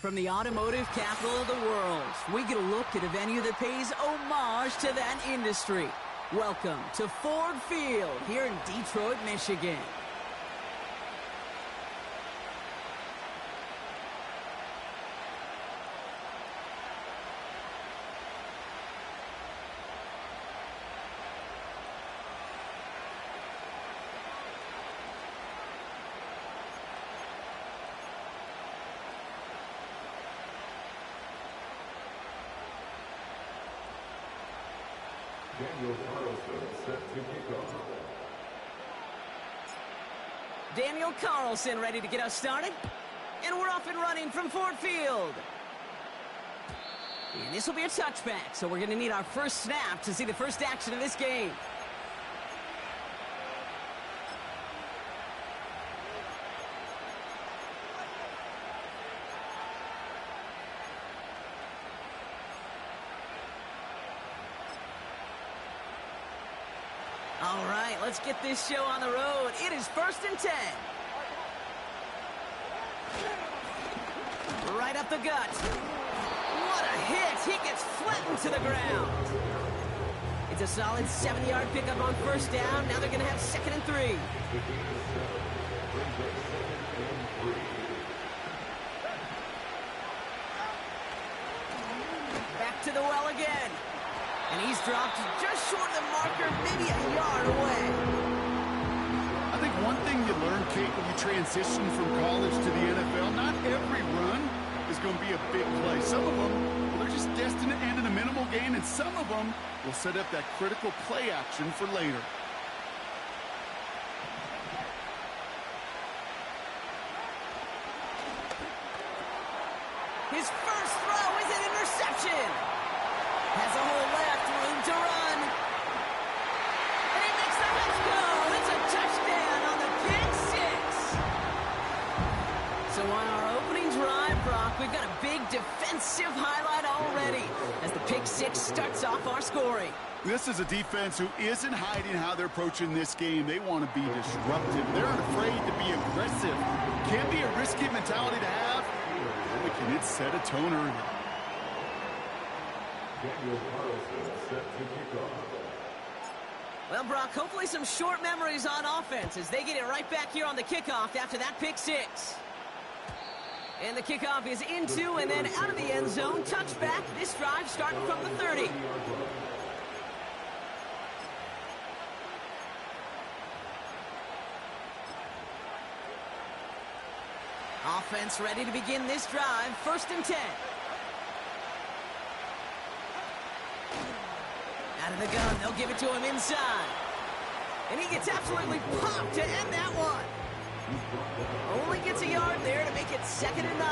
From the automotive capital of the world, we get a look at a venue that pays homage to that industry. Welcome to Ford Field here in Detroit, Michigan. Daniel Carlson ready to get us started. And we're off and running from Ford Field. And this will be a touchback, so we're going to need our first snap to see the first action of this game. All right, let's get this show on the road. It is 1st and 10. Right up the gut. What a hit. He gets flattened to the ground. It's a solid 7-yard pickup on first down. Now they're going to have 2nd and 3. Back to the well again. And he's dropped just short of the marker, maybe a yard away. I think one thing you learn, Kate, when you transition from college to the NFL, not every run is going to be a big play. Some of them, well, they're just destined to end in a minimal gain, and some of them will set up that critical play action for later. His first throw is an interception. Has a hole left, room to run. And he makes the let's go. It's a touchdown on the pick six. So on our opening drive, Brock, we've got a big defensive highlight already as the pick six starts off our scoring. This is a defense who isn't hiding how they're approaching this game. They want to be disruptive. They're afraid to be aggressive. Can be a risky mentality to have. Boy, can it set a tone early. Well, Brock, hopefully some short memories on offense as they get it right back here on the kickoff after that pick six. And the kickoff is into and then out of the end zone. Touchback. This drive starting from the 30. Offense ready to begin this drive. 1st and 10. Out of the gun, they'll give it to him inside. And he gets absolutely popped to end that one. Only gets a yard there to make it 2nd and 9.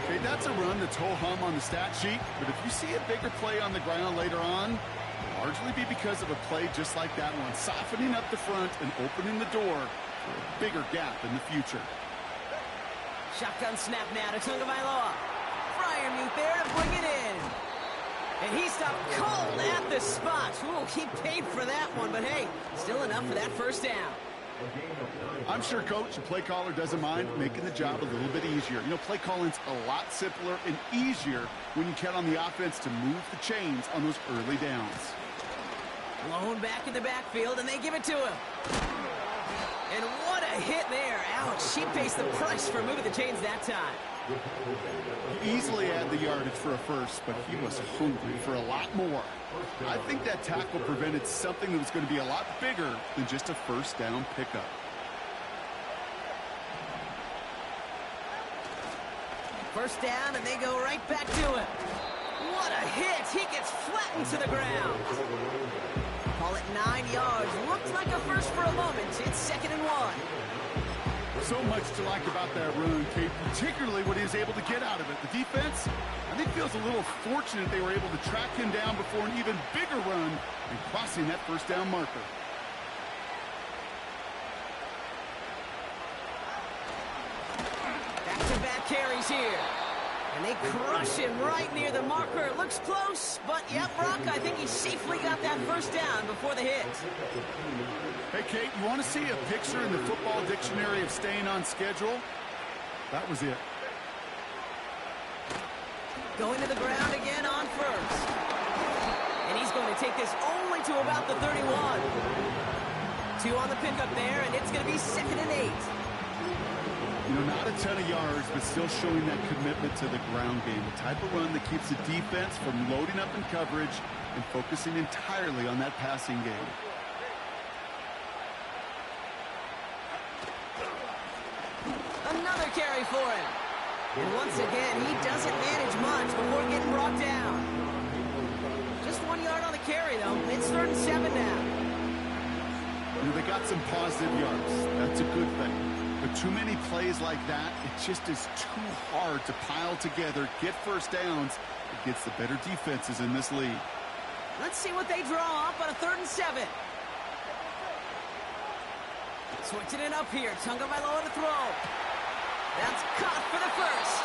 Okay, that's a run that's ho-hum on the stat sheet, but if you see a bigger play on the ground later on, it'll largely be because of a play just like that one, softening up the front and opening the door for a bigger gap in the future. Shotgun snap now to Tagovailoa. Freiermuth there to bring it in. And he stopped cold at the spot. Ooh, he paid for that one, but hey, still enough for that first down. I'm sure coach and play caller doesn't mind making the job a little bit easier. You know, play calling's a lot simpler and easier when you count on the offense to move the chains on those early downs. Blown back in the backfield, and they give it to him. And what a hit there. Ouch, he pays the price for moving the chains that time. He easily had the yardage for a first, but he was hungry for a lot more. I think that tackle prevented something that was going to be a lot bigger than just a first down pickup. First down, and they go right back to him. What a hit. He gets flattened to the ground. Call it 9 yards. Looked like a first for a moment. It's 2nd and 1. So much to like about that run, Kate, particularly what he was able to get out of it. The defense, I think, feels a little fortunate they were able to track him down before an even bigger run and crossing that first down marker. Back-to-back carries here. And they crush him right near the marker. It looks close, but yeah, Brock, I think he safely got that first down before the hit. Hey, Kate, you want to see a picture in the football dictionary of staying on schedule? That was it. Going to the ground again on first. And he's going to take this only to about the 31. 2 on the pickup there, and it's going to be 2nd and 8. You know, not a ton of yards, but still showing that commitment to the ground game. The type of run that keeps the defense from loading up in coverage and focusing entirely on that passing game. Another carry for him. And once again, he doesn't manage much before getting brought down. Just 1 yard on the carry, though. It's 3rd and 7 now. You know, they got some positive yards. That's a good thing. But too many plays like that, it just is too hard to pile together, get first downs against the better defenses in this league. Let's see what they draw up on a 3rd and 7. Switching it up here. Tagovailoa to throw. That's caught for the first.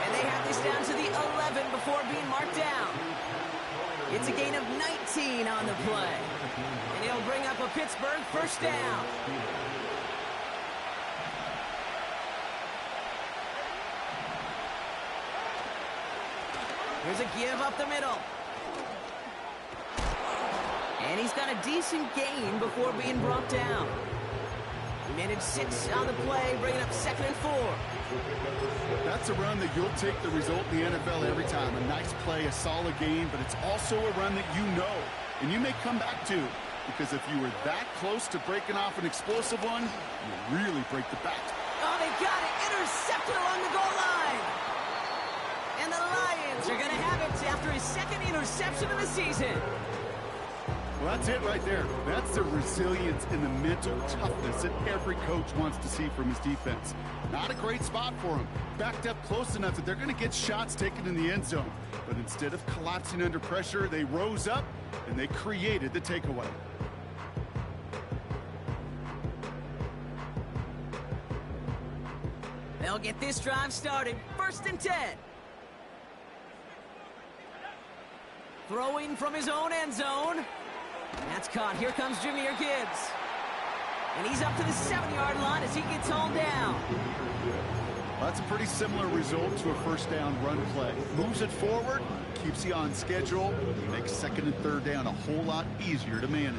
And they have this down to the 11 before being marked down. It's a gain of 19 on the play. And he'll bring up a Pittsburgh first down. Here's a give up the middle. And he's got a decent gain before being brought down. He managed 6 on the play, bringing up 2nd and 4. That's a run that you'll take the result in the NFL every time. A nice play, a solid game, but it's also a run that you know, and you may come back to, because if you were that close to breaking off an explosive one, you really break the bat. Oh, they got it. Intercepted along the goal line. And the Lions are going to have it after his 2nd interception of the season. Well, that's it right there. That's the resilience and the mental toughness that every coach wants to see from his defense. Not a great spot for him. Backed up close enough that they're going to get shots taken in the end zone. But instead of collapsing under pressure, they rose up and they created the takeaway. They'll get this drive started. 1st and 10. Throwing from his own end zone. That's caught. Here comes Jahmyr Gibbs. And he's up to the 7-yard line as he gets hauled down. Well, that's a pretty similar result to a first down run play. Moves it forward, keeps you on schedule, makes 2nd and 3rd down a whole lot easier to manage.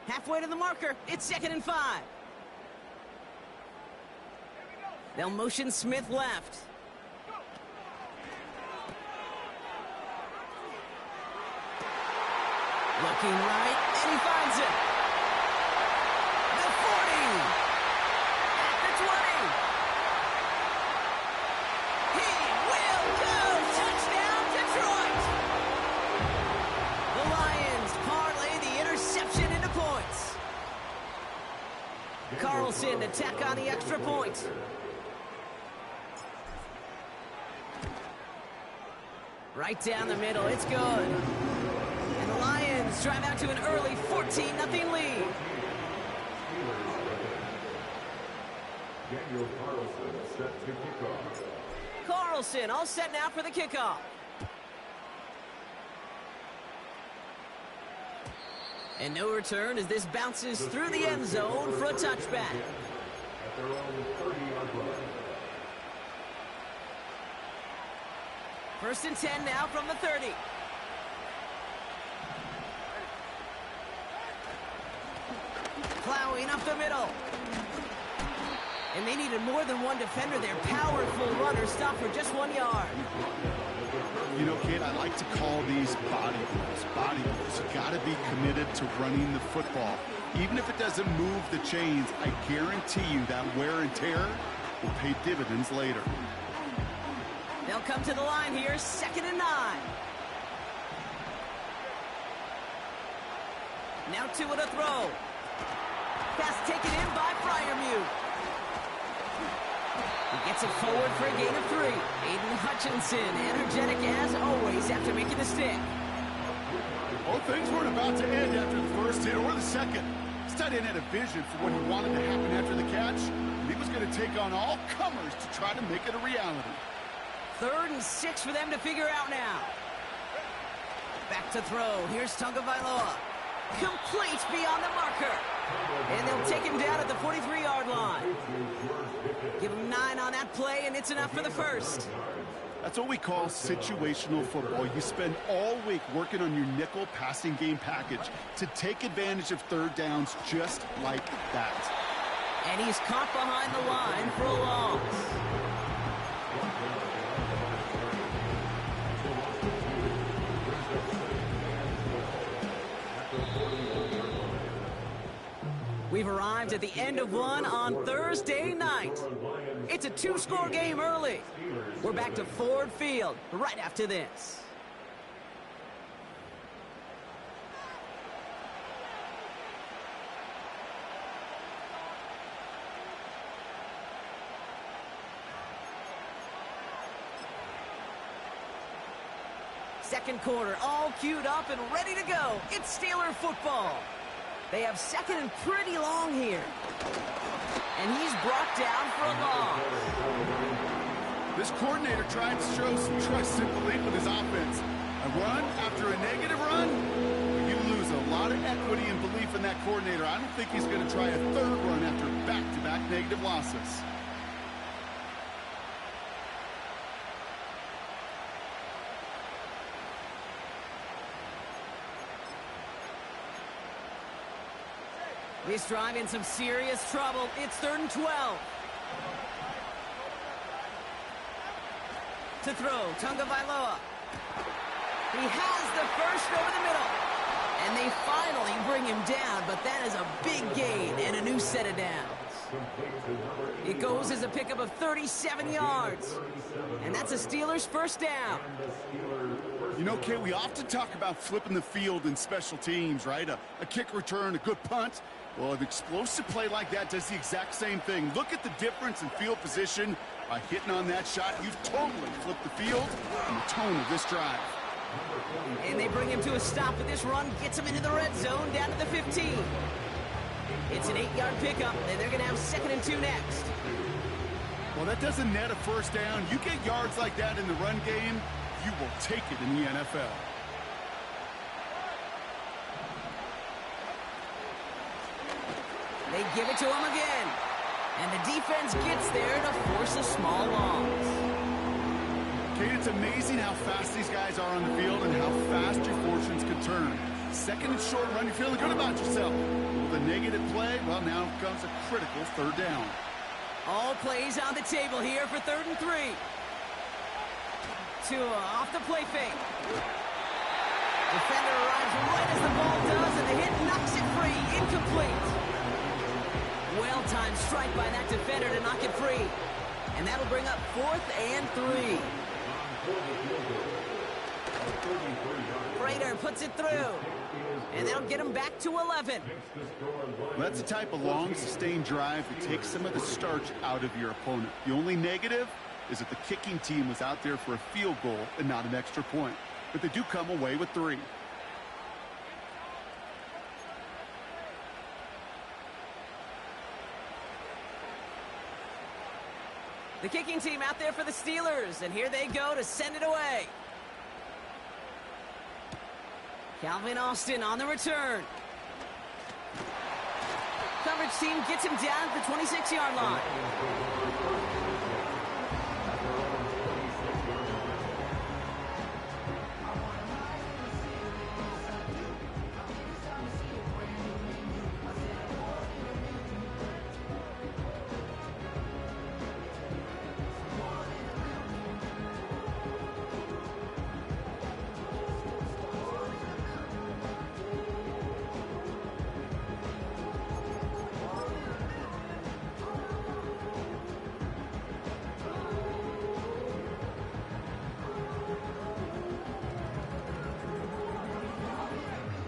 Halfway to the marker. It's 2nd and 5. They'll motion Smith left. Looking right, and he finds it. The 40. At the 20. He will go. Touchdown, Detroit. The Lions parlay the interception into points. Carlson to tack on the extra point. Right down the middle, it's good. And the Lions drive out to an early 14-0 lead. Carlson all set now for the kickoff. And no return as this bounces through the end zone for a touchback. First and 10 now from the 30. Plowing up the middle. And they needed more than one defender. Their powerful runner stopped for just 1 yard. You know, kid, I like to call these body blows. Body blows. You got to be committed to running the football. Even if it doesn't move the chains, I guarantee you that wear and tear will pay dividends later. They'll come to the line here, 2nd and 9. Now to it a throw. Pass taken in by Freiermuth. He gets it forward for a gain of 3. Aiden Hutchinson, energetic as always after making the stick. Well, things weren't about to end after the first hit or the second. tight end had a vision for what he wanted to happen after the catch, and he was going to take on all comers to try to make it a reality. 3rd and 6 for them to figure out now. Back to throw. Here's Tagovailoa. Complete beyond the marker. And they'll take him down at the 43-yard line. Give him 9 on that play, and it's enough for the first. That's what we call situational football. You spend all week working on your nickel passing game package to take advantage of 3rd downs just like that. And he's caught behind the line for a loss. We've arrived at the end of one on Thursday night. It's a 2-score game early. We're back to Ford Field right after this. Second quarter, all queued up and ready to go. It's Steeler football. They have 2nd and pretty long here. And he's brought down for a loss. This coordinator tried to show some trust and belief with his offense. A run after a negative run, you lose a lot of equity and belief in that coordinator. I don't think he's going to try a 3rd run after back-to-back negative losses. This drive in some serious trouble. It's 3rd and 12. To throw, Tagovailoa. He has the first over the middle. And they finally bring him down, but that is a big gain and a new set of downs. It goes as a pickup of 37 yards. And that's a Steelers first down. You know, Kay, we often talk about flipping the field in special teams, right? A kick return, a good punt. Well, an explosive play like that does the exact same thing. Look at the difference in field position. By hitting on that shot, you've totally flipped the field and the tone of this drive. And they bring him to a stop, but this run gets him into the red zone down to the 15. It's an 8-yard pickup, and they're going to have 2nd and 2 next. Well, that doesn't net a first down. You get yards like that in the run game, you will take it in the NFL. They give it to him again. And the defense gets there to force a small loss. Kate, it's amazing how fast these guys are on the field and how fast your fortunes can turn. 2nd and short run, you're feeling good about yourself. With a negative play, well, now comes a critical 3rd down. All plays on the table here for 3rd and 3. Off the play fake. Defender arrives right as the ball does, and the hit knocks it free. Incomplete. Well-timed strike by that defender to knock it free. And that'll bring up 4th and 3. Prater puts it through. And they'll get him back to 11. That's the type of long, sustained drive that takes some of the starch out of your opponent. The only negative is that the kicking team was out there for a field goal and not an extra point. But they do come away with 3. The kicking team out there for the Steelers, and here they go to send it away. Calvin Austin on the return. Coverage team gets him down at the 26-yard line.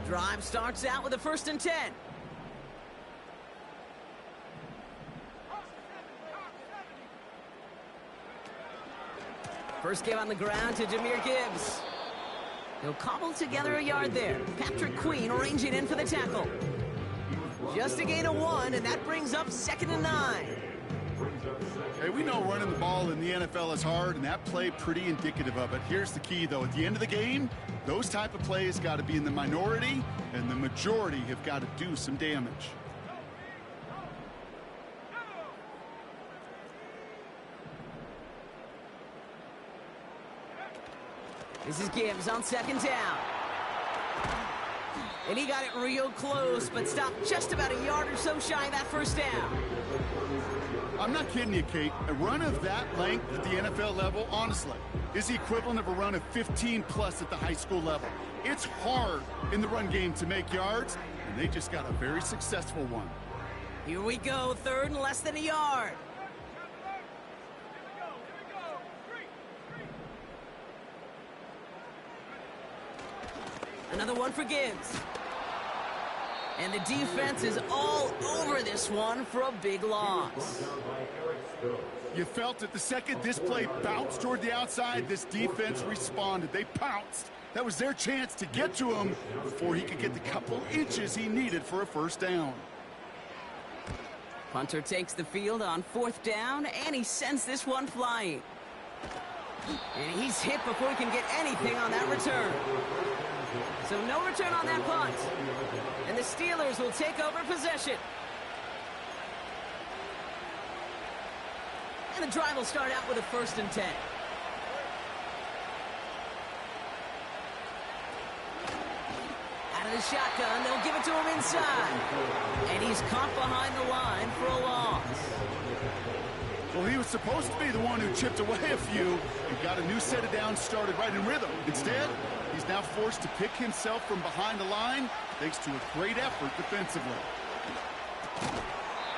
Drive starts out with a 1st and 10. First give on the ground to Jahmyr Gibbs. He'll cobble together a yard there. Patrick Queen arranging in for the tackle. Just a gain of 1, and that brings up 2nd and 9. Hey, we know running the ball in the NFL is hard, and that play pretty indicative of it. Here's the key, though. At the end of the game, those type of plays got to be in the minority, and the majority have got to do some damage. This is Gibbs on 2nd down. And he got it real close, but stopped just about a yard or so shy of that 1st down. I'm not kidding you, Kate. A run of that length at the NFL level, honestly, is the equivalent of a run of 15-plus at the high school level. It's hard in the run game to make yards, and they just got a very successful one. Here we go, 3rd and less than a yard. Another one for Gibbs. And the defense is all over this one for a big loss. You felt it the second this play bounced toward the outside, this defense responded. They pounced. That was their chance to get to him before he could get the couple inches he needed for a 1st down. Punter takes the field on 4th down, and he sends this one flying. And he's hit before he can get anything on that return. So no return on that punt. And the Steelers will take over possession. And the drive will start out with a 1st and 10. Out of the shotgun, they'll give it to him inside. And he's caught behind the line for a loss. Well, he was supposed to be the one who chipped away a few and got a new set of downs started right in rhythm. Instead, he's now forced to pick himself from behind the line thanks to a great effort defensively.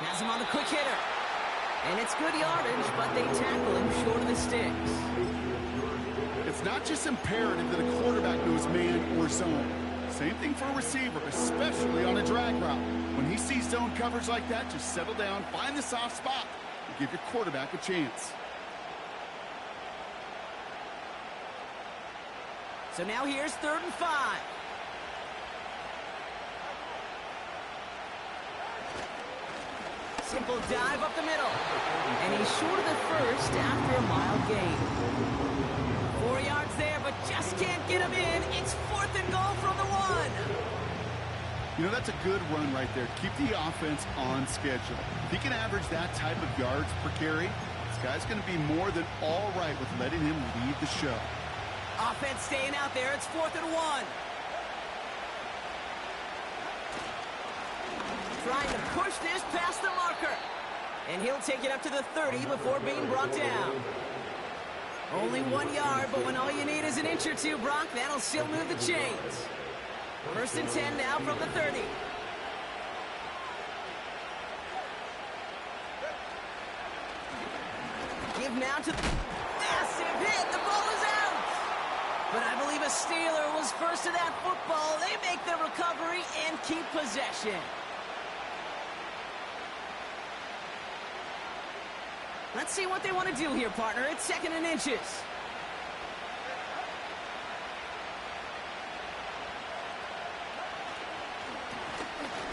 Has him on the quick hitter. And it's good yardage, but they tackle him short of the sticks. It's not just imperative that a quarterback knows man or zone. Same thing for a receiver, especially on a drag route. When he sees zone coverage like that, just settle down, find the soft spot, and give your quarterback a chance. So now here's 3rd and 5. Simple dive up the middle. And he's short of the 1st after a mild gain. 4 yards there, but just can't get him in. It's 4th and goal from the 1. You know, that's a good run right there. Keep the offense on schedule. If he can average that type of yards per carry, this guy's going to be more than all right with letting him lead the show. Offense staying out there. It's 4th and 1. Trying to push this past the marker. And he'll take it up to the 30 before being brought down. Only 1 yard, but when all you need is an inch or two, Brock, that'll still move the chains. 1st and 10 now from the 30. Give now to the massive hit. The ball is out. But I believe a Steeler was first to that football. They make the recovery and keep possession. Let's see what they want to do here, partner. It's 2nd and inches.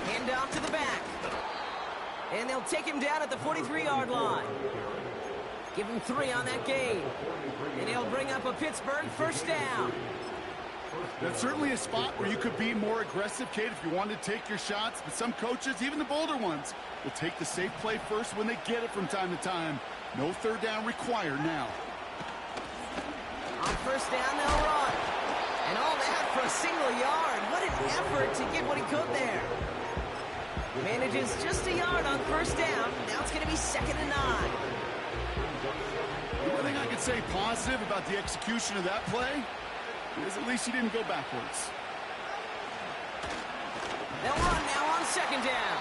Hand off to the back. And they'll take him down at the 43-yard line. Give him 3 on that gain. And he'll bring up a Pittsburgh 1st down. That's certainly a spot where you could be more aggressive, Kate, if you wanted to take your shots. But some coaches, even the bolder ones, will take the safe play first when they get it from time to time. No 3rd down required now. On 1st down, they'll run. And all that for a single yard. What an effort to get what he could there. Manages just a yard on 1st down. Now it's going to be 2nd and 9. The one thing I could say positive about the execution of that play is at least he didn't go backwards. They'll run now on 2nd down.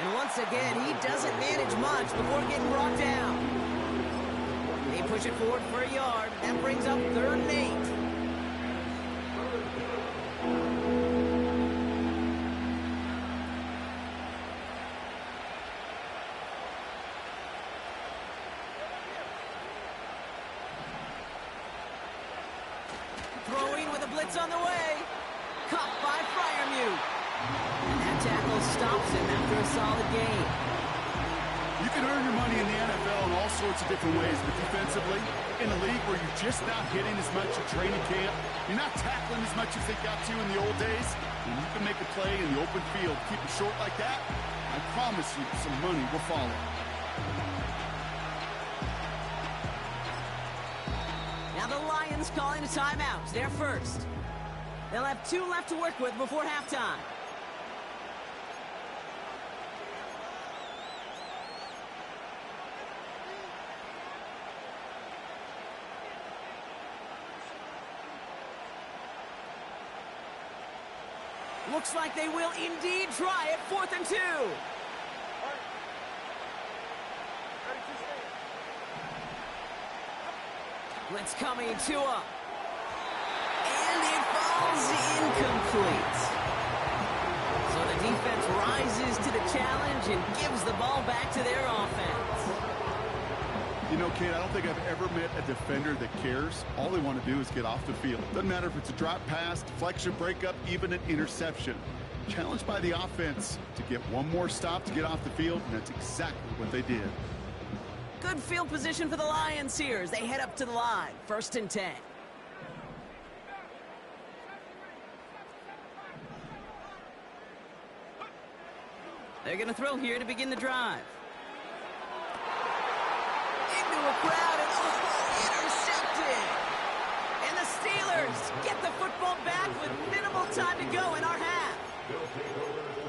And once again, he doesn't manage much before getting brought down. They push it forward for a yard. That brings up 3rd and 8. Throwing with a blitz on the way. Caught by Fryermuth. And that tackle stops him after a solid gain. You can earn your money in the NFL in all sorts of different ways, but defensively, in a league where you're just not hitting as much at training camp, you're not tackling as much as they got to in the old days, and you can make a play in the open field, keep it short like that, I promise you some money will follow. Now the Lions calling a timeout. They're first. They'll have 2 left to work with before halftime. Looks like they will indeed try it. 4th and 2. Blitz coming, Tua. And it falls incomplete. So the defense rises to the challenge and gives the ball back to their offense. You know, Kate, I don't think I've ever met a defender that cares. All they want to do is get off the field. Doesn't matter if it's a drop pass, deflection, breakup, even an interception. Challenged by the offense to get one more stop to get off the field, and that's exactly what they did. Good field position for the Lions here as they head up to the line. 1st and 10. They're going to throw here to begin the drive. Into a crowd and intercepted. And the Steelers get the football back with minimal time to go in our half.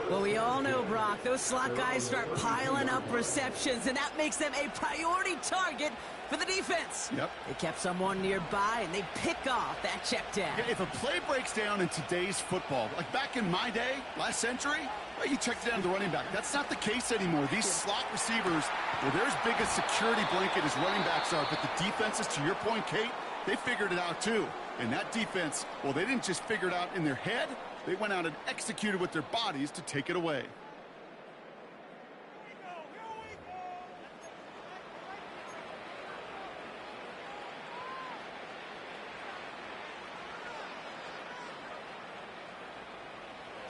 Well, we all know, Brock, those slot guys start piling up receptions, and that makes them a priority target for the defense. Yep. They kept someone nearby, and they pick off that check down. Yeah, if a play breaks down in today's football, like back in my day, last century, well, you checked down the running back. That's not the case anymore. These slot receivers, well, they're as big a security blanket as running backs are, but the defenses, to your point, Kate, they figured it out too. And that defense, well, they didn't just figure it out in their head. They went out and executed with their bodies to take it away.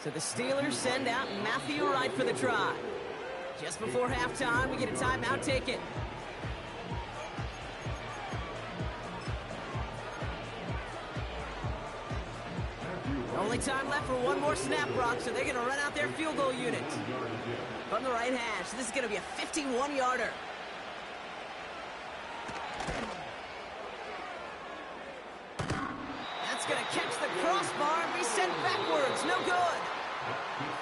So the Steelers send out Matthew Wright for the try. Just before halftime, we get a timeout taken. Only time left for one more snap, Brock, so they're going to run out their field goal unit. From the right hash, this is going to be a 51-yarder. That's going to catch the crossbar and be sent backwards. No good.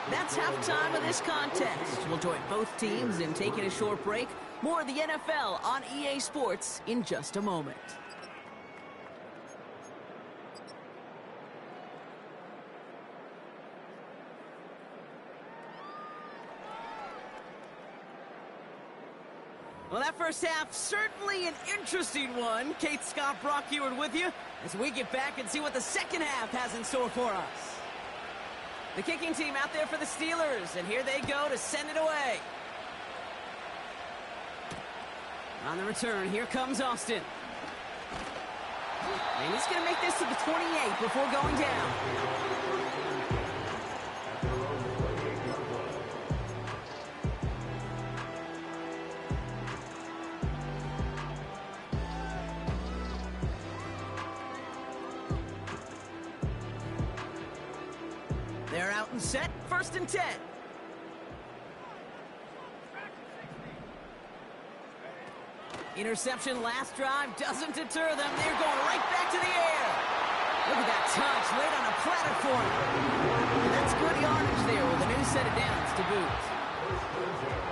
That's halftime of this contest. We'll join both teams in taking a short break. More of the NFL on EA Sports in just a moment. Well, that first half, certainly an interesting one. Kate, Scott, Brock Eward with you as we get back and see what the second half has in store for us. The kicking team out there for the Steelers, and here they go to send it away. On the return, here comes Austin. And he's going to make this to the 28 before going down. They're out and set, 1st and 10. Interception last drive doesn't deter them. They're going right back to the air. Look at that touch, laid on a platter for him. And that's good yardage there with a new set of downs to boot.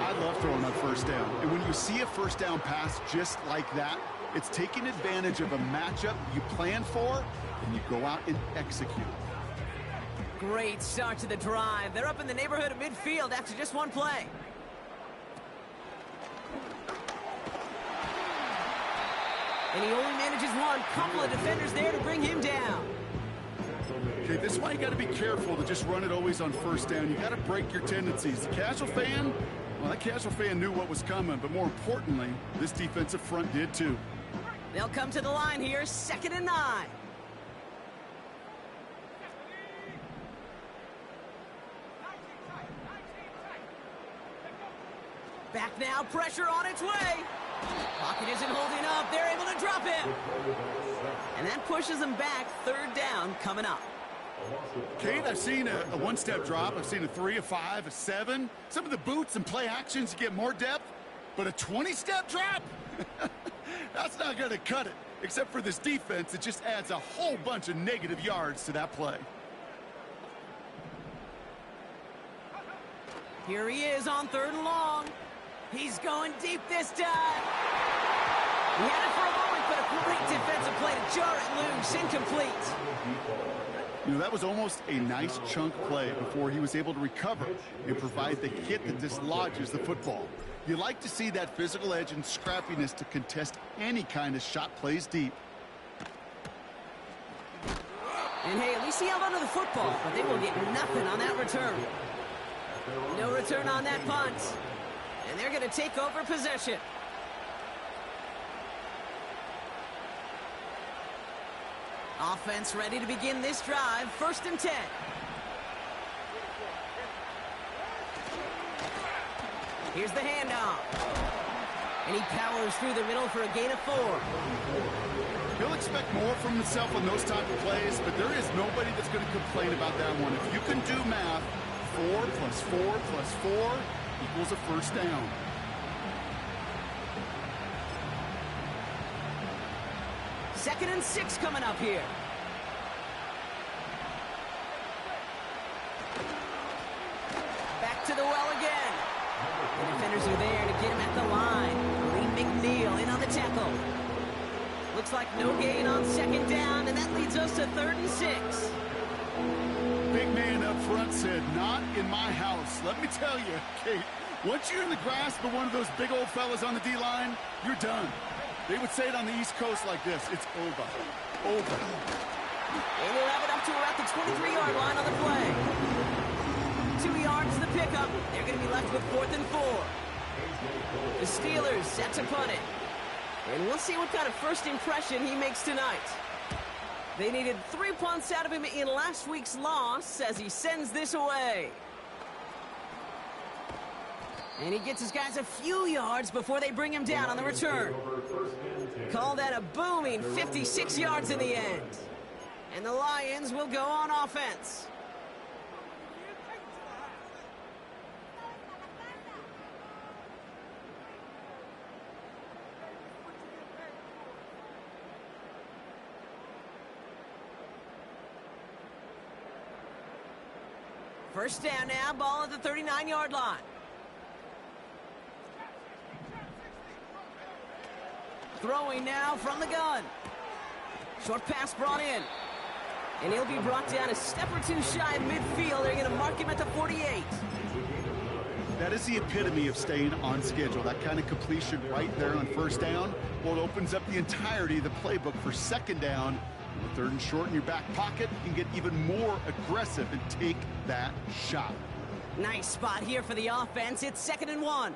I love throwing on 1st down. And when you see a 1st down pass just like that, it's taking advantage of a matchup you plan for, and you go out and execute. Great start to the drive. They're up in the neighborhood of midfield after just one play. And he only manages one. Couple of defenders there to bring him down. Okay, this is why you got to be careful to just run it always on 1st down. You got to break your tendencies. The casual fan, well, that casual fan knew what was coming, but more importantly, this defensive front did too. They'll come to the line here, 2nd and 9. Back now, pressure on its way. Pocket isn't holding up. They're able to drop him. And that pushes them back. Third down coming up. Kate, I've seen a one-step drop. I've seen a 3, a 5, a 7. Some of the boots and play actions you get more depth. But a 20-step drop? That's not going to cut it. Except for this defense, it just adds a whole bunch of negative yards to that play. Here he is on 3rd and long. He's going deep this time. He had it for a moment, but a great defensive play to jar it loose. Incomplete. You know, that was almost a nice chunk play before he was able to recover and provide the hit that dislodges the football. You like to see that physical edge and scrappiness to contest any kind of shot plays deep. And hey, at least he held onto the football, but they will get nothing on that return. No return on that punt. And they're going to take over possession. Offense ready to begin this drive. 1st and 10. Here's the handoff. And he powers through the middle for a gain of 4. He'll expect more from himself on those type of plays, but there is nobody that's going to complain about that one. If you can do math, 4 plus 4 plus 4 equals a 1st down. Second and 6 coming up here. Back to the well again. The defenders are there to get him at the line. Lee McNeil in on the tackle. Looks like no gain on 2nd down, and that leads us to 3rd and 6. Big man up front said, "Not in my house." Let me tell you, Kate, once you're in the grasp of one of those big old fellas on the D-line, you're done. They would say it on the East Coast like this: it's over. Over. And we'll have it up to about the 23-yard line on the play. 2 yards the pickup. They're going to be left with 4th and 4. The Steelers set to punt it. And we'll see what kind of first impression he makes tonight. They needed 3 punts out of him in last week's loss as he sends this away. And he gets his guys a few yards before they bring him down on the return. Call that a booming 56 yards in the end. And the Lions will go on offense. First down now, ball at the 39-yard line. Throwing now from the gun. Short pass brought in. And he'll be brought down a step or 2 shy of midfield. They're going to mark him at the 48. That is the epitome of staying on schedule. That kind of completion right there on 1st down. Well, it opens up the entirety of the playbook for 2nd down. With 3rd and short in your back pocket, you can get even more aggressive and take that shot. Nice spot here for the offense. It's 2nd and 1.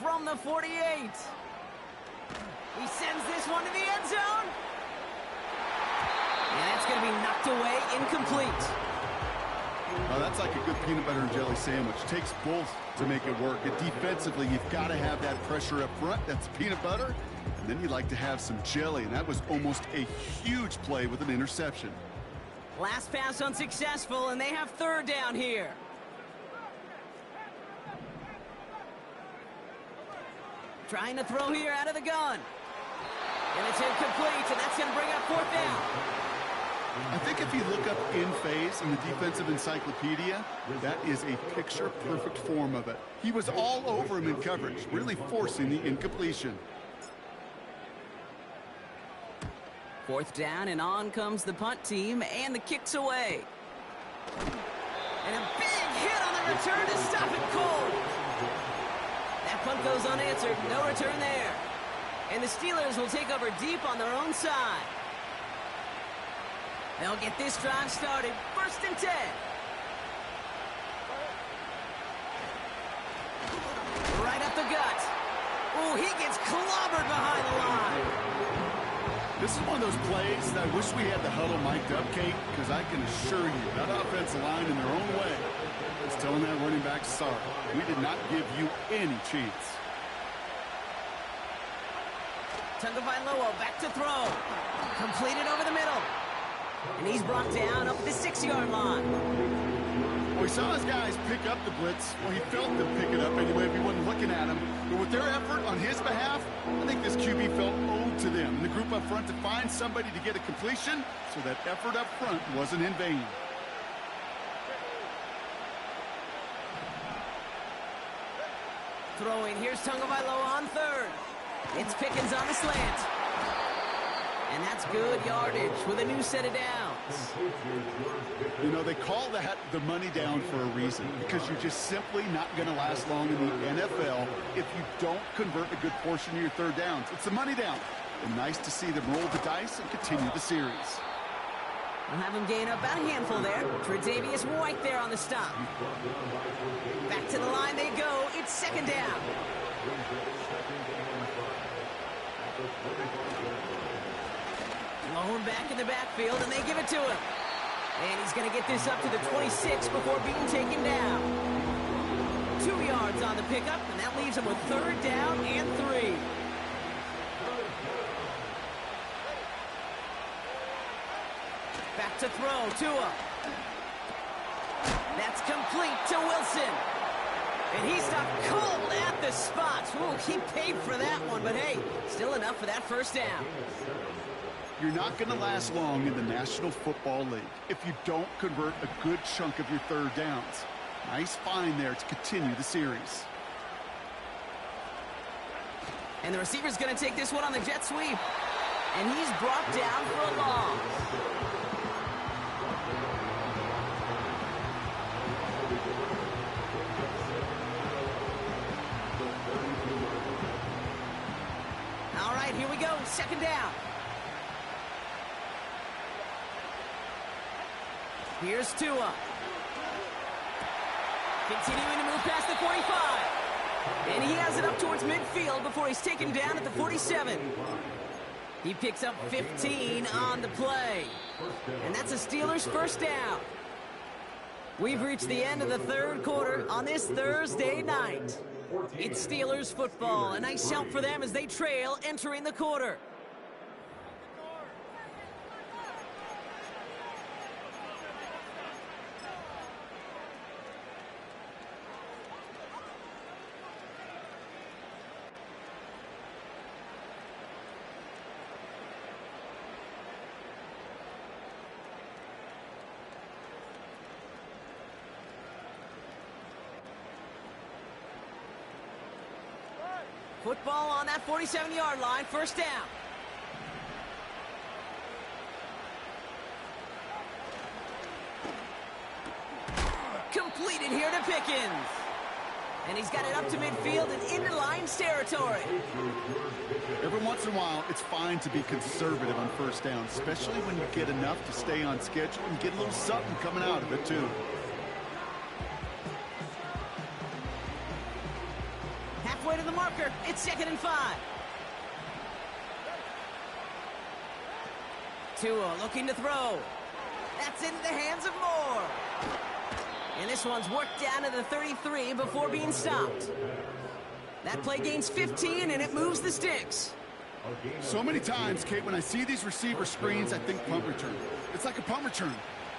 From the 48. He sends this one to the end zone. And that's going to be knocked away, incomplete. Oh, that's like a good peanut butter and jelly sandwich. It takes both to make it work. And defensively, you've got to have that pressure up front. That's peanut butter. And then you like to have some jelly. And that was almost a huge play with an interception. Last pass unsuccessful, and they have 3rd down here. Trying to throw here out of the gun. And it's incomplete, and that's going to bring up 4th down. I think if you look up in phase in the defensive encyclopedia, that is a picture-perfect form of it. He was all over him in coverage, really forcing the incompletion. 4th down, and on comes the punt team, and the kick's away. And a big hit on the return to stop it cold. That punt goes unanswered, no return there. And the Steelers will take over deep on their own side. They'll get this drive started. 1st and 10. Right up the gut. Ooh, he gets clobbered behind the line. This is one of those plays that I wish we had the huddle mic'd up, Kate, because I can assure you that offensive line in their own way is telling that running back, sorry, we did not give you any chance. Tagovailoa back to throw. Completed over the middle. And he's brought down up at the 6-yard line. Well, he saw his guys pick up the blitz. Well, he felt them pick it up anyway if he wasn't looking at him. But with their effort on his behalf, I think this QB felt owed to them. And the group up front to find somebody to get a completion, so that effort up front wasn't in vain. Throwing, here's Tagovailoa on third. It's Pickens on the slant. And that's good yardage with a new set of downs. You know, they call that the money down for a reason, because you're just simply not going to last long in the NFL if you don't convert a good portion of your third downs. It's the money down. And nice to see them roll the dice and continue the series. We'll have him gain up about a handful there. Tre'Davious White there on the stop. Back to the line they go. It's second down. Blown back in the backfield, and they give it to him. And he's going to get this up to the 26 before being taken down. 2 yards on the pickup, and that leaves him with third down and 3. Back to throw, Tua. That's complete to Wilson. And he stopped cold at the spot. Ooh, he paid for that one, but hey, still enough for that first down. You're not going to last long in the National Football League if you don't convert a good chunk of your third downs. Nice find there to continue the series. And the receiver's going to take this one on the jet sweep. And he's brought down for a loss. All right, here we go. Second down. Here's Tua. Continuing to move past the 45. And he has it up towards midfield before he's taken down at the 47. He picks up 15 on the play. And that's a Steelers first down. We've reached the end of the third quarter on this Thursday night. It's Steelers football. A nice shout for them as they trail entering the quarter. Football on that 47-yard line, first down. Completed here to Pickens. And he's got it up to midfield and into Lions territory. Every once in a while, it's fine to be conservative on first down, especially when you get enough to stay on schedule and get a little something coming out of it, too. Halfway to the marker, it's 2nd and 5. Tua looking to throw. That's into the hands of Moore. And this one's worked down to the 33 before being stopped. That play gains 15, and it moves the sticks. So many times, Kate, when I see these receiver screens, I think punt return. It's like a punt return.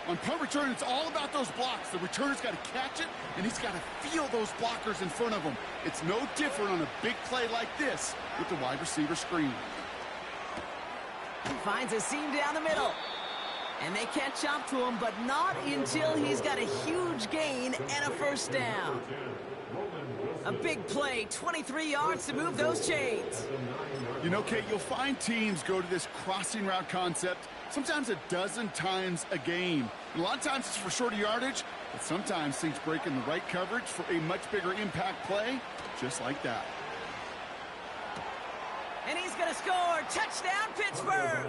On punt return, it's all about those blocks. The returner's got to catch it, and he's got to feel those blockers in front of him. It's no different on a big play like this with the wide receiver screen. He finds a seam down the middle. And they catch up to him, but not until he's got a huge gain and a first down. A big play, 23 yards to move those chains. You know, Kate, you'll find teams go to this crossing route concept sometimes a dozen times a game. And a lot of times it's for shorter yardage, but sometimes things break in the right coverage for a much bigger impact play, just like that. And he's going to score. Touchdown, Pittsburgh.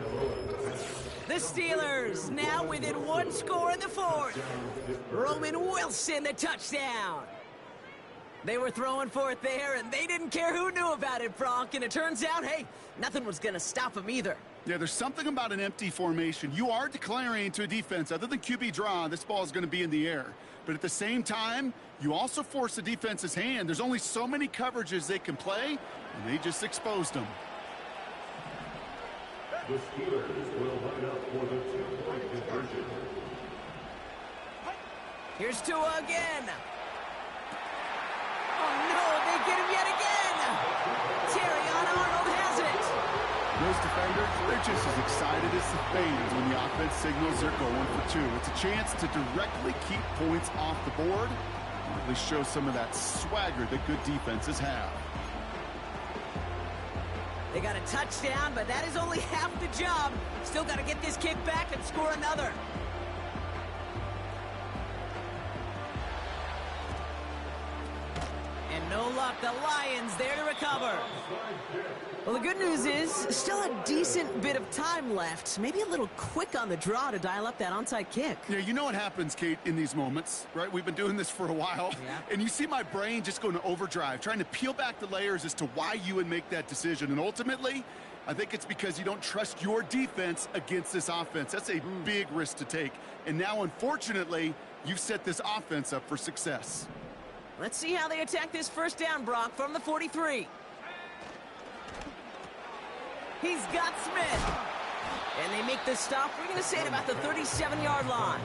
The Steelers now within one score in the fourth. Roman Wilson, the touchdown. They were throwing for it there, and they didn't care who knew about it, Brock. And it turns out, hey, nothing was going to stop them either. Yeah, there's something about an empty formation. You are declaring to a defense, other than QB draw, this ball is going to be in the air. But at the same time, you also force the defense's hand. There's only so many coverages they can play, and they just exposed them. The Steelers will line up for the two-point conversion. Here's Tua again. Oh, no, they get him yet again. Terrion Arnold has it. Those defenders, they're just as excited as the fans when the offense signals they're going for two. It's a chance to directly keep points off the board, or at least show some of that swagger that good defenses have. They got a touchdown, but that is only half the job. Still got to get this kick back and score another. And no luck, the Lions there to recover. Well, the good news is, still a decent bit of time left. Maybe a little quick on the draw to dial up that onside kick. Yeah, you know what happens, Kate, in these moments, right? We've been doing this for a while. Yeah. And you see my brain just going to overdrive, trying to peel back the layers as to why you would make that decision. And ultimately, I think it's because you don't trust your defense against this offense. That's a big risk to take. And now, unfortunately, you've set this offense up for success. Let's see how they attack this first down, Brock, from the 43. He's got Smith. And they make the stop. We're going to say at about the 37-yard line.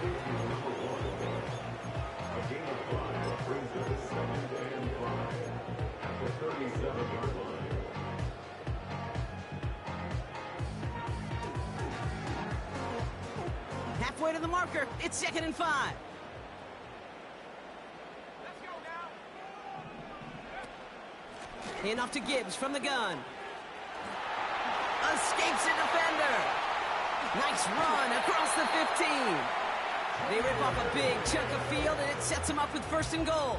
A gain of 5 brings it to 2nd and 5 at the 37-yard line. Halfway to the marker. It's 2nd and 5. Hand off to Gibbs from the gun. Escapes a defender. Nice run across the 15. They rip off a big chunk of field, and it sets them up with 1st and goal.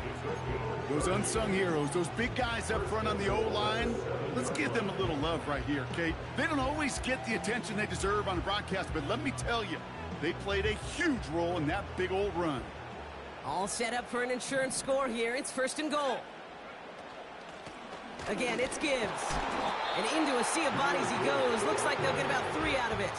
Those unsung heroes, those big guys up front on the O-line, let's give them a little love right here, Kate. They don't always get the attention they deserve on the broadcast, but let me tell you, they played a huge role in that big old run. All set up for an insurance score here. It's 1st and goal. Again, it's Gibbs. And into a sea of bodies he goes. Looks like they'll get about 3 out of it.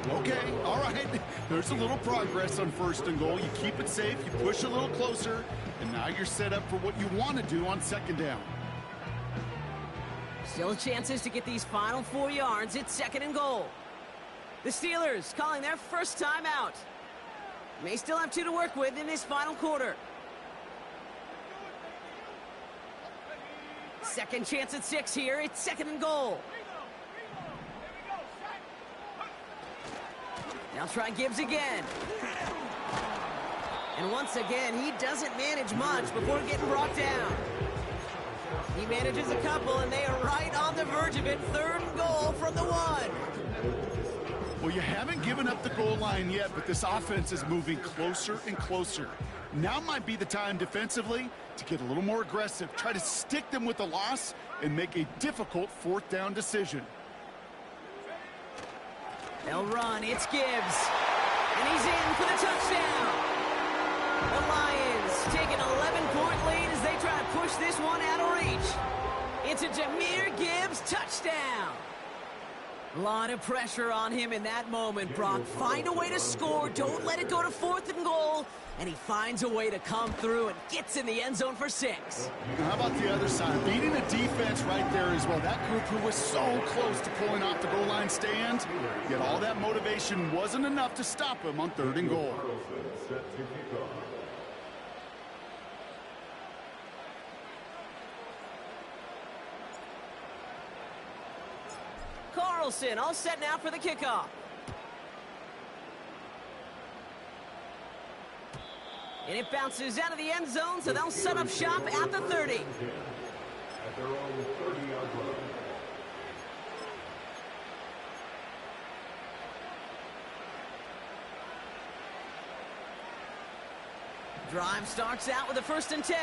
Okay, all right. There's a little progress on 1st and goal. You keep it safe, you push a little closer, and now you're set up for what you want to do on 2nd down. Still chances to get these final 4 yards. It's 2nd and goal. The Steelers calling their first time out. May still have 2 to work with in this final quarter. Second chance at 6 here. It's 2nd and goal. Now try Gibbs again. And once again, he doesn't manage much before getting brought down. He manages a couple, and they are right on the verge of it. 3rd and goal from the 1. Well, you haven't given up the goal line yet, but this offense is moving closer and closer. Now might be the time defensively to get a little more aggressive, try to stick them with the loss, and make a difficult 4th down decision. They'll run. It's Gibbs. And he's in for the touchdown. The Lions take an 11-point lead as they try to push this one out of reach. It's a Jahmyr Gibbs touchdown. A lot of pressure on him in that moment, Brock. Find a way to score. Don't let it go to 4th and goal. And he finds a way to come through and gets in the end zone for 6. How about the other side? Beating a defense right there as well. That group who was so close to pulling off the goal line stand, yet all that motivation wasn't enough to stop him on 3rd and goal. Carlson all set now for the kickoff. And it bounces out of the end zone, so they'll set up shop at the 30. At their own 30-yard line. Drive starts out with a 1st and 10.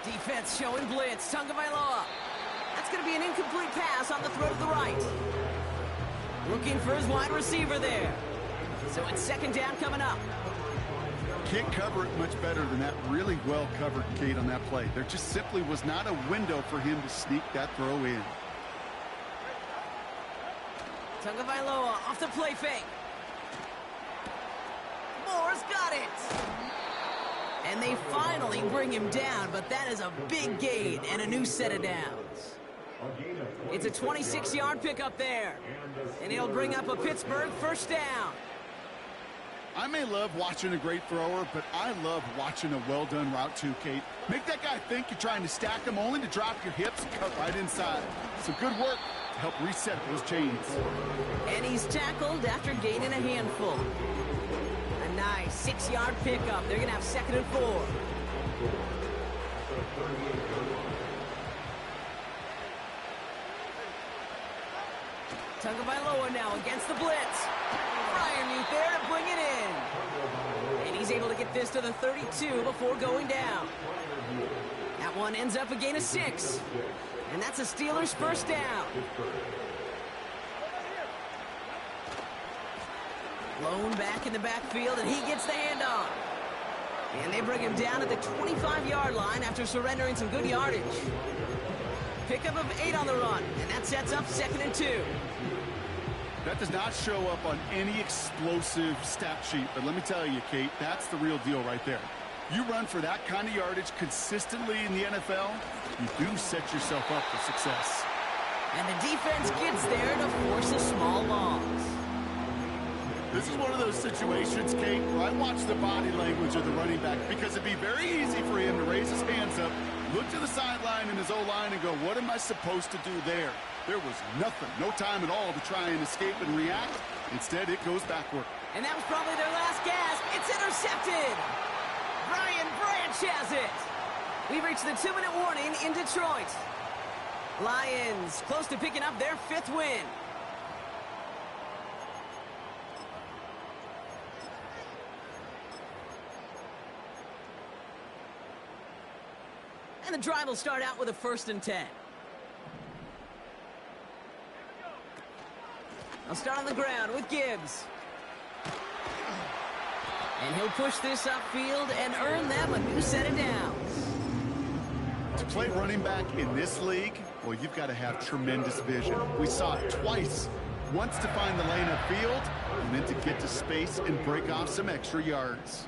Defense showing blitz. Tagovailoa. That's going to be an incomplete pass on the throw to the right. Looking for his wide receiver there. So it's 2nd down coming up. Can't cover it much better than that. Really well covered, Kate, on that play. There just simply was not a window for him to sneak that throw in. Tagovailoa off the play fake. Moore's got it. And they finally bring him down, but that is a big gain and a new set of downs. It's a 26-yard pickup there. And he'll bring up a Pittsburgh first down. I may love watching a great thrower, but I love watching a well-done route too, Kate. Make that guy think you're trying to stack him only to drop your hips and cut right inside. Some good work to help reset those chains. And he's tackled after gaining a handful. A nice 6-yard pickup. They're going to have 2nd and 4. Tagovailoa now against the blitz. Fryermuth there to bring it in. And he's able to get this to the 32 before going down. That one ends up a gain of 6. And that's a Steelers first down. Blown back in the backfield, and he gets the handoff. And they bring him down at the 25-yard line after surrendering some good yardage. Pickup of 8 on the run, and that sets up 2nd and 2. That does not show up on any explosive stat sheet, but let me tell you, Kate, that's the real deal right there. You run for that kind of yardage consistently in the NFL, you do set yourself up for success. And the defense gets there to force a small loss. This is one of those situations, Kate, where I watch the body language of the running back because it'd be very easy for him to raise his hands up, look to the sideline in his O-line and go, what am I supposed to do there? There was nothing, no time at all to try and escape and react. Instead, it goes backward. And that was probably their last gasp. It's intercepted. Brian Branch has it. We've reached the 2-minute warning in Detroit. Lions close to picking up their 5th win. And the drive will start out with a 1st and 10. I'll start on the ground with Gibbs. And he'll push this upfield and earn them a new set of downs. To play running back in this league, well, you've got to have tremendous vision. We saw it twice. Once to find the lane upfield, and then to get to space and break off some extra yards.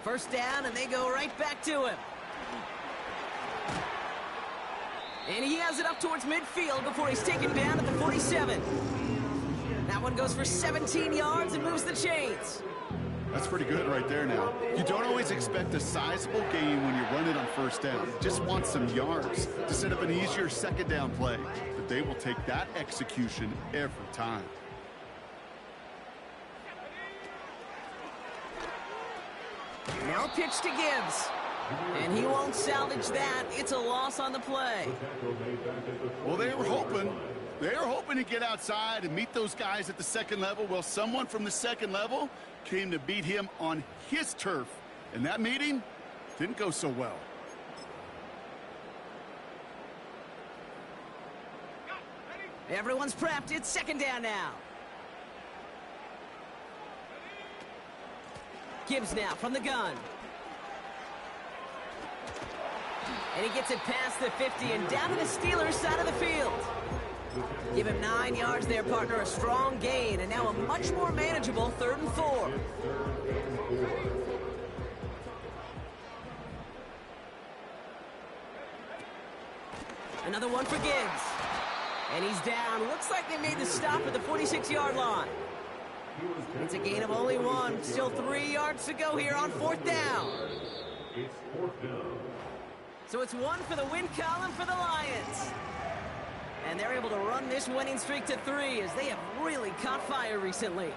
First down, and they go right back to him. And he has it up towards midfield before he's taken down at the 47. That one goes for 17 yards and moves the chains. That's pretty good right there now. You don't always expect a sizable gain when you run it on 1st down. You just want some yards to set up an easier 2nd down play. But they will take that execution every time. Now pitch to Gibbs. And he won't salvage that. It's a loss on the play. Well, they were hoping to get outside and meet those guys at the 2nd level. Well, someone from the 2nd level came to beat him on his turf. And that meeting didn't go so well. Everyone's prepped. It's 2nd down now. Gibbs now from the gun. And he gets it past the 50 and down to the Steelers' side of the field. Give him 9 yards there, partner. A strong gain. And now a much more manageable 3rd and 4. Another one for Gibbs. And he's down. Looks like they made the stop at the 46-yard line. It's a gain of only 1. Still 3 yards to go here on 4th down. It's 4th down. So it's 1 for the win column for the Lions. And they're able to run this winning streak to 3 as they have really caught fire recently.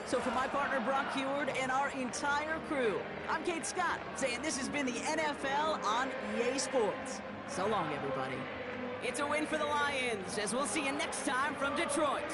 So for my partner Brock Heward and our entire crew, I'm Kate Scott saying this has been the NFL on EA Sports. So long, everybody. It's a win for the Lions, as we'll see you next time from Detroit.